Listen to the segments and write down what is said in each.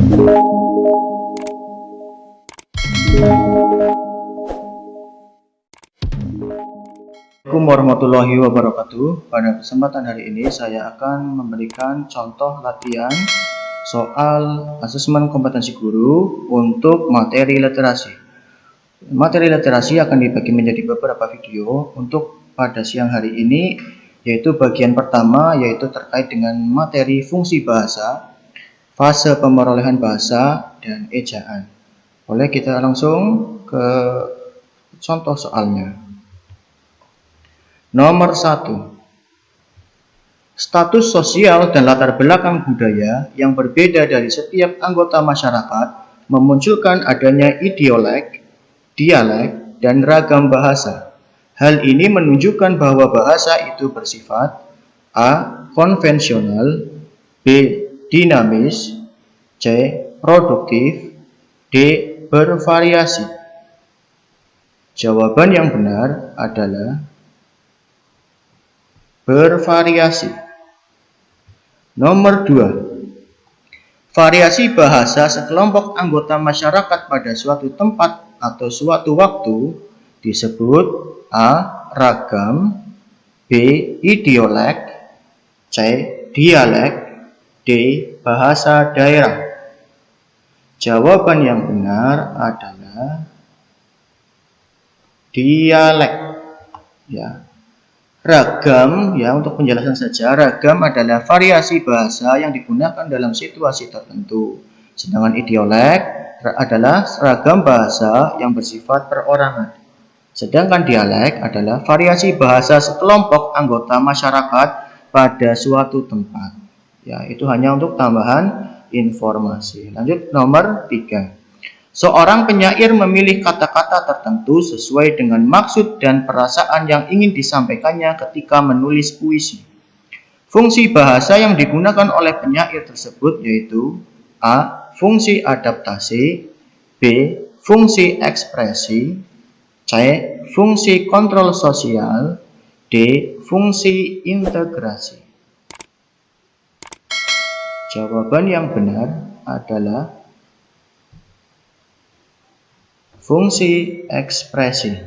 Assalamualaikum warahmatullahi wabarakatuh. Pada kesempatan hari ini saya akan memberikan contoh latihan soal asesmen kompetensi guru untuk materi literasi. Materi literasi akan dibagi menjadi beberapa video untuk pada siang hari ini, yaitu bagian pertama yaitu terkait dengan materi fungsi bahasa, fase pemerolehan bahasa, dan ejaan. Boleh kita langsung ke contoh soalnya. Nomor 1. Status sosial dan latar belakang budaya yang berbeda dari setiap anggota masyarakat memunculkan adanya idiolek, dialek, dan ragam bahasa. Hal ini menunjukkan bahwa bahasa itu bersifat A. konvensional, B. dinamis, C. produktif, D. bervariasi. Jawaban yang benar adalah bervariasi. Nomor 2. Variasi bahasa sekelompok anggota masyarakat pada suatu tempat atau suatu waktu disebut A. ragam, B. idiolek, C. dialek, D. bahasa daerah. Jawaban yang benar adalah dialek. Ya. Ragam, ya, untuk penjelasan saja, ragam adalah variasi bahasa yang digunakan dalam situasi tertentu. Sedangkan idiolek adalah ragam bahasa yang bersifat perorangan. Sedangkan dialek adalah variasi bahasa sekelompok anggota masyarakat pada suatu tempat. Ya, itu hanya untuk tambahan informasi. Lanjut nomor 3. Seorang penyair memilih kata-kata tertentu sesuai dengan maksud dan perasaan yang ingin disampaikannya ketika menulis puisi. Fungsi bahasa yang digunakan oleh penyair tersebut yaitu A. fungsi adaptasi, B. fungsi ekspresi, C. fungsi kontrol sosial, D. fungsi integrasi. Jawaban yang benar adalah fungsi ekspresi.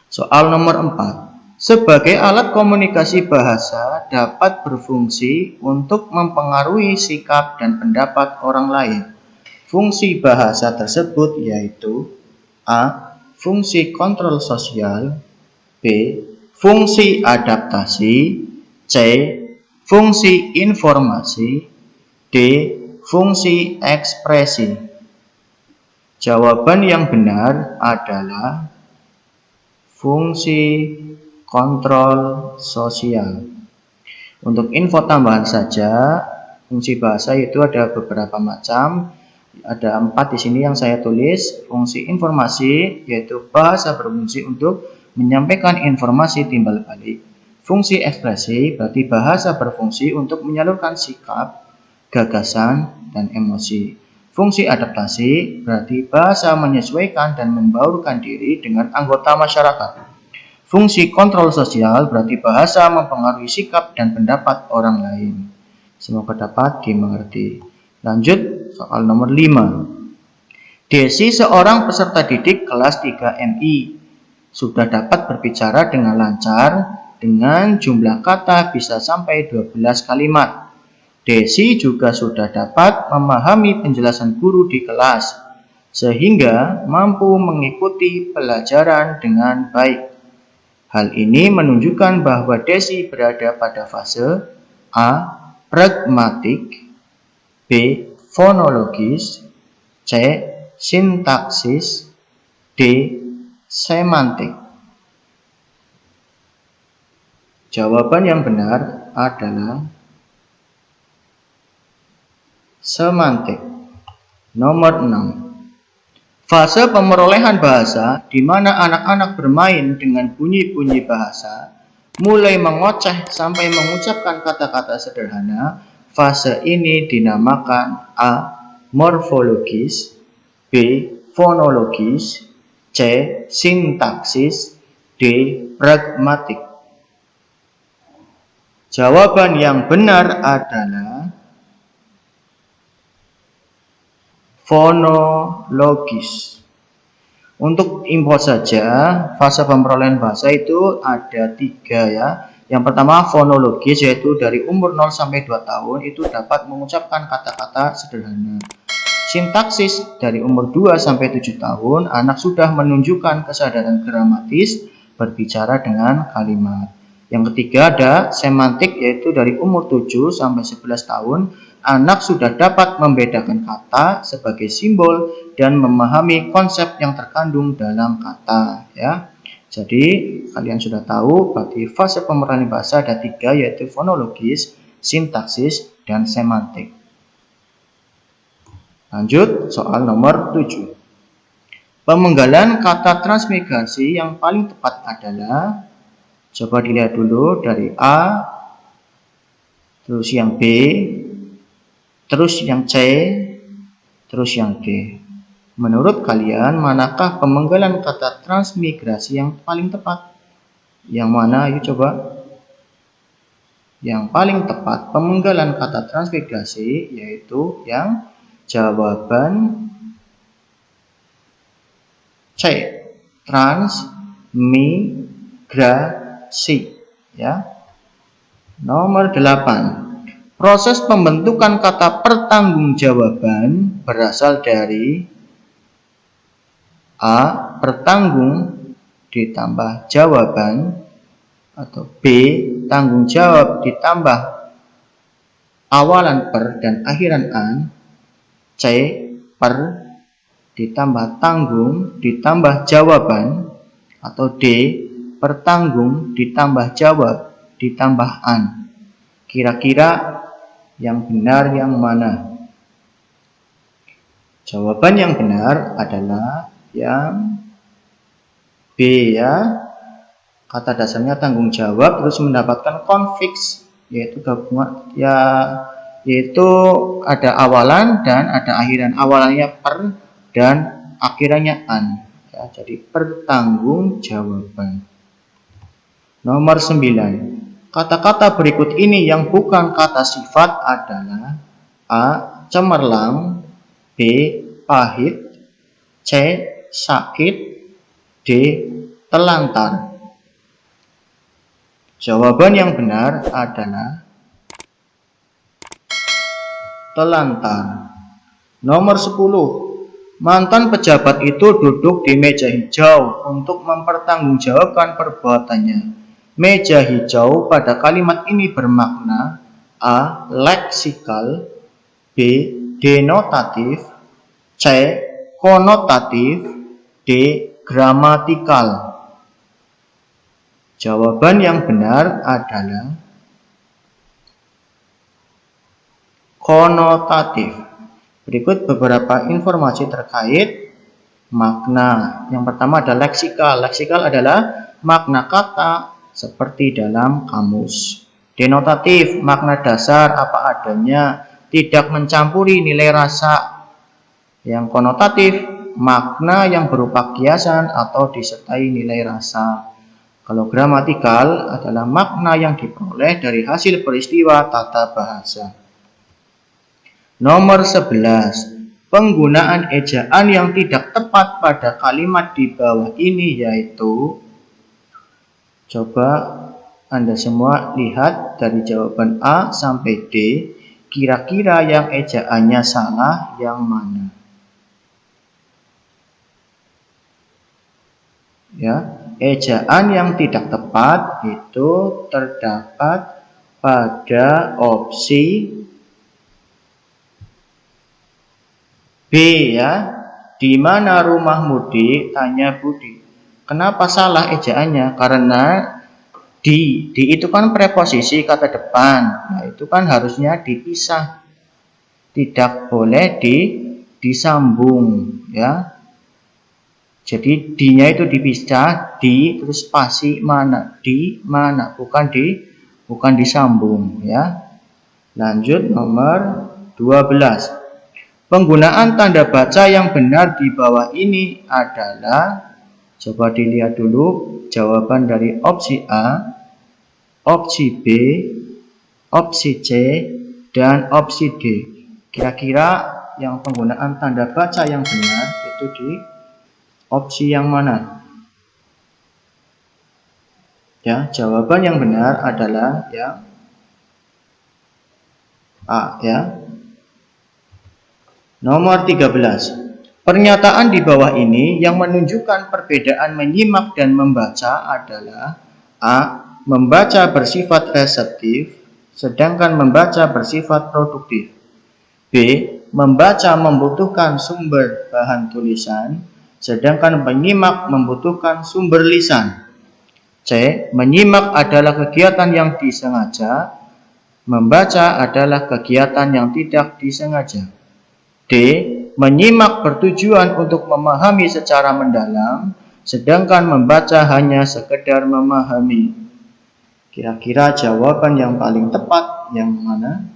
Soal nomor 4. Sebagai alat komunikasi bahasa dapat berfungsi untuk mempengaruhi sikap dan pendapat orang lain. Fungsi bahasa tersebut yaitu A. fungsi kontrol sosial, B. fungsi adaptasi, C. fungsi informasi, D. fungsi ekspresi. Jawaban yang benar adalah fungsi kontrol sosial. Untuk info tambahan saja, fungsi bahasa itu ada beberapa macam. Ada 4 di sini yang saya tulis. Fungsi informasi yaitu bahasa berfungsi untuk menyampaikan informasi timbal balik. Fungsi ekspresi berarti bahasa berfungsi untuk menyalurkan sikap, gagasan, dan emosi. Fungsi adaptasi berarti bahasa menyesuaikan dan membaurkan diri dengan anggota masyarakat. Fungsi kontrol sosial berarti bahasa mempengaruhi sikap dan pendapat orang lain. Semoga dapat dimengerti. Lanjut soal nomor 5. Desi, seorang peserta didik kelas 3 MI, sudah dapat berbicara dengan lancar dengan jumlah kata bisa sampai 12 kalimat. Desi juga sudah dapat memahami penjelasan guru di kelas, sehingga mampu mengikuti pelajaran dengan baik. Hal ini menunjukkan bahwa Desi berada pada fase A. pragmatik, B. fonologis, C. sintaksis, D. semantik. Jawaban yang benar adalah semantik. Nomor 6. Fase pemerolehan bahasa di mana anak-anak bermain dengan bunyi-bunyi bahasa, mulai mengoceh sampai mengucapkan kata-kata sederhana. Fase ini dinamakan A. morfologis, B. fonologis, C. sintaksis, D. pragmatik. Jawaban yang benar adalah fonologis. Untuk info saja, fase pemrolehan bahasa itu ada 3 ya. Yang pertama fonologis, yaitu dari umur 0 sampai 2 tahun itu dapat mengucapkan kata-kata sederhana. Sintaksis dari umur 2 sampai 7 tahun, anak sudah menunjukkan kesadaran gramatis berbicara dengan kalimat. Yang ketiga ada semantik, yaitu dari umur 7 sampai 11 tahun, anak sudah dapat membedakan kata sebagai simbol dan memahami konsep yang terkandung dalam kata ya. Jadi kalian sudah tahu berarti fase pemrolehan bahasa ada 3, yaitu fonologis, sintaksis, dan semantik. Lanjut soal nomor 7. Pemenggalan kata transmigrasi yang paling tepat adalah, coba dilihat dulu dari A, terus yang B, terus yang C, terus yang D. Menurut kalian, manakah pemenggalan kata transmigrasi yang paling tepat? Yang mana? Ayo coba. Yang paling tepat pemenggalan kata transmigrasi yaitu yang jawaban C, transmigrasi ya. Nomor 8. Proses pembentukan kata pertanggungjawaban berasal dari A. Pertanggung ditambah jawaban, atau B. Tanggung jawab ditambah awalan per dan akhiran an, C. Per ditambah tanggung ditambah jawaban, atau D. Pertanggung ditambah jawab ditambah an. Kira-kira yang benar yang mana? Jawaban yang benar adalah yang B ya. Kata dasarnya tanggung jawab terus mendapatkan konfiks, yaitu gabungan ya, yaitu ada awalan dan ada akhiran. Awalannya per dan akhirannya an ya, jadi pertanggungjawaban. Nomor 9. Kata-kata berikut ini yang bukan kata sifat adalah A. Cemerlang, B. Pahit, C. Sakit, D. Telantar. Jawaban yang benar adalah telantar. Nomor 10. Mantan pejabat itu duduk di meja hijau untuk mempertanggungjawabkan perbuatannya. Meja hijau pada kalimat ini bermakna A. Leksikal, B. Denotatif, C. Konotatif, D. Gramatikal. Jawaban yang benar adalah konotatif. Berikut beberapa informasi terkait makna. Yang pertama ada leksikal. Leksikal adalah makna kata seperti dalam kamus. Denotatif, makna dasar apa adanya, tidak mencampuri nilai rasa. Yang konotatif, makna yang berupa kiasan atau disertai nilai rasa. Kalau gramatikal adalah makna yang diperoleh dari hasil peristiwa tata bahasa. Nomor 11. Penggunaan ejaan yang tidak tepat pada kalimat di bawah ini yaitu, coba Anda semua lihat dari jawaban A sampai D, kira-kira yang ejaannya salah yang mana? Ya, ejaan yang tidak tepat itu terdapat pada opsi B ya. Di mana rumahmu, Dik? Tanya Budi. Kenapa salah ejaannya? Karena di itu kan preposisi kata depan. Nah, itu kan harusnya dipisah. Tidak boleh disambung ya. Jadi di-nya itu dipisah, di terus spasi mana, di mana, bukan disambung ya. Lanjut nomor 12. Penggunaan tanda baca yang benar di bawah ini adalah, coba dilihat dulu jawaban dari opsi A, opsi B, opsi C, dan opsi D. Kira-kira yang penggunaan tanda baca yang benar itu di opsi yang mana? Ya, jawaban yang benar adalah yang A ya. Nomor 13. Pernyataan di bawah ini yang menunjukkan perbedaan menyimak dan membaca adalah A. Membaca bersifat reseptif, sedangkan membaca bersifat produktif. B. Membaca membutuhkan sumber bahan tulisan, sedangkan menyimak membutuhkan sumber lisan. C. Menyimak adalah kegiatan yang disengaja, membaca adalah kegiatan yang tidak disengaja. D. Menyimak bertujuan untuk memahami secara mendalam, sedangkan membaca hanya sekedar memahami. Kira-kira jawaban yang paling tepat yang mana?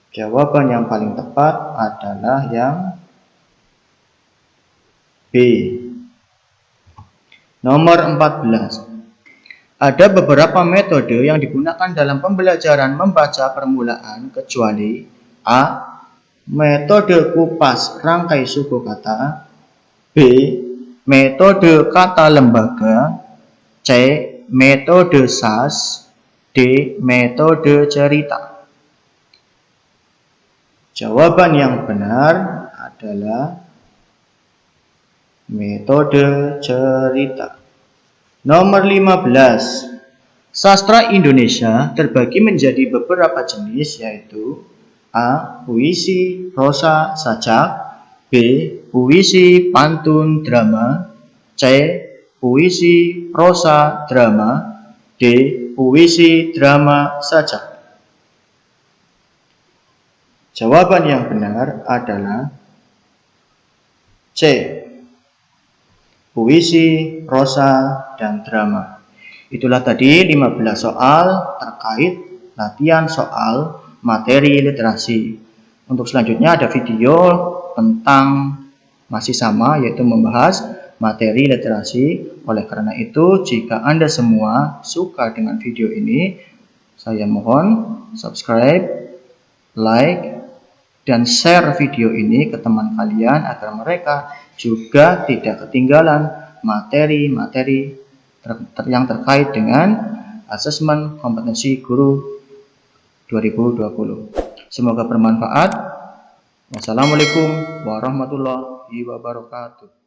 Jawaban yang paling tepat adalah yang B. Nomor 14. Ada beberapa metode yang digunakan dalam pembelajaran membaca permulaan kecuali A. Metode kupas rangkai suku kata, B. Metode kata lembaga, C. Metode SAS, D. Metode cerita. Jawaban yang benar adalah metode cerita. Nomor 15. Sastra Indonesia terbagi menjadi beberapa jenis yaitu A. Puisi, prosa, sajak, B. Puisi, pantun, drama, C. Puisi, prosa, drama, D. Puisi, drama, sajak. Jawaban yang benar adalah C. Puisi, prosa, dan drama. Itulah tadi 15 soal terkait latihan soal materi literasi. Untuk selanjutnya ada video tentang masih sama, yaitu membahas materi literasi. Oleh karena itu, jika Anda semua suka dengan video ini, saya mohon subscribe, like, dan share video ini ke teman kalian agar mereka juga tidak ketinggalan materi-materi yang terkait dengan asesmen kompetensi guru 2020. Semoga bermanfaat. Wassalamualaikum warahmatullahi wabarakatuh.